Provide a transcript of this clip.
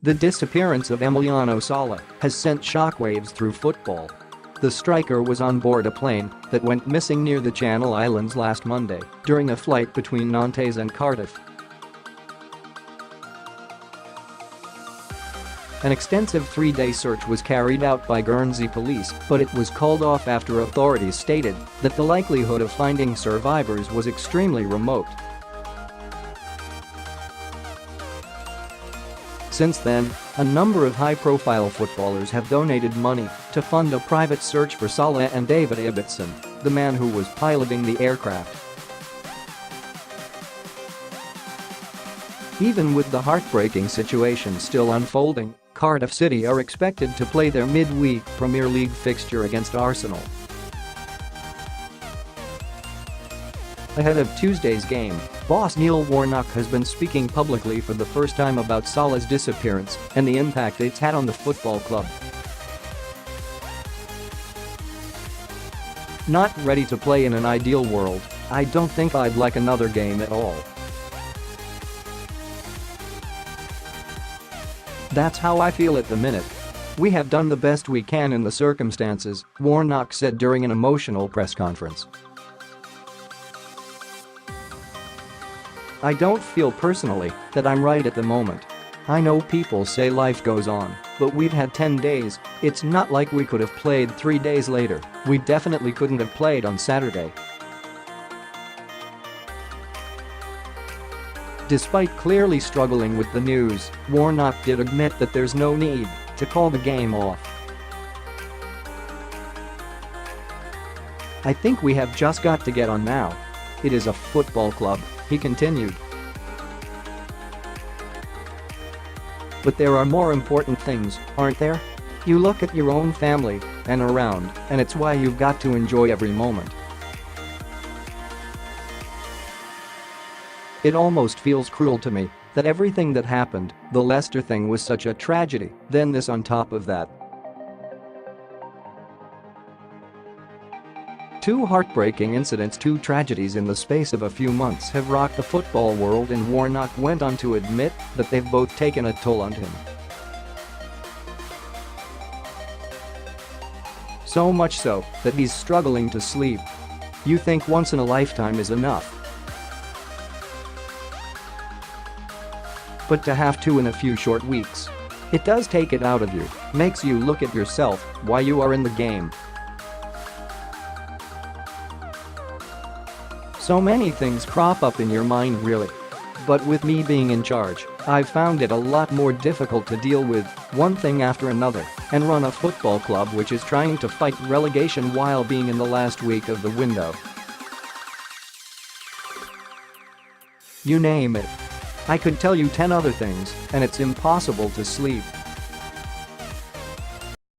The disappearance of Emiliano Sala has sent shockwaves through football. The striker was on board a plane that went missing near the Channel Islands last Monday during a flight between Nantes and Cardiff. An extensive three-day search was carried out by Guernsey police, but it was called off after authorities stated that the likelihood of finding survivors was extremely remote. Since then, a number of high-profile footballers have donated money to fund a private search for Sala and David Ibbotson, the man who was piloting the aircraft. Even with the heartbreaking situation still unfolding, Cardiff City are expected to play their midweek Premier League fixture against Arsenal. Ahead of Tuesday's game, boss Neil Warnock has been speaking publicly for the first time about Sala's disappearance and the impact it's had on the football club. Not ready to play in an ideal world, I don't think I'd like another game at all. That's how I feel at the minute. We have done the best we can in the circumstances, Warnock said during an emotional press conference. I don't feel personally that I'm right at the moment. I know people say life goes on, but we've had 10 days, it's not like we could have played 3 days later, we definitely couldn't have played on Saturday. Despite clearly struggling with the news, Warnock did admit that there's no need to call the game off. I think we have just got to get on now. It is a football club, he continued. But there are more important things, aren't there? You look at your own family and around, and it's why you've got to enjoy every moment. It almost feels cruel to me that everything that happened, the Leicester thing was such a tragedy, then this on top of that. Two heartbreaking incidents, two tragedies in the space of a few months have rocked the football world, and Warnock went on to admit that they've both taken a toll on him. So much so that he's struggling to sleep. You think once in a lifetime is enough. But to have two in a few short weeks. It does take it out of you, makes you look at yourself, why you are in the game. So many things crop up in your mind really. But with me being in charge, I've found it a lot more difficult to deal with one thing after another and run a football club which is trying to fight relegation while being in the last week of the window. You name it. I could tell you 10 other things, and it's impossible to sleep.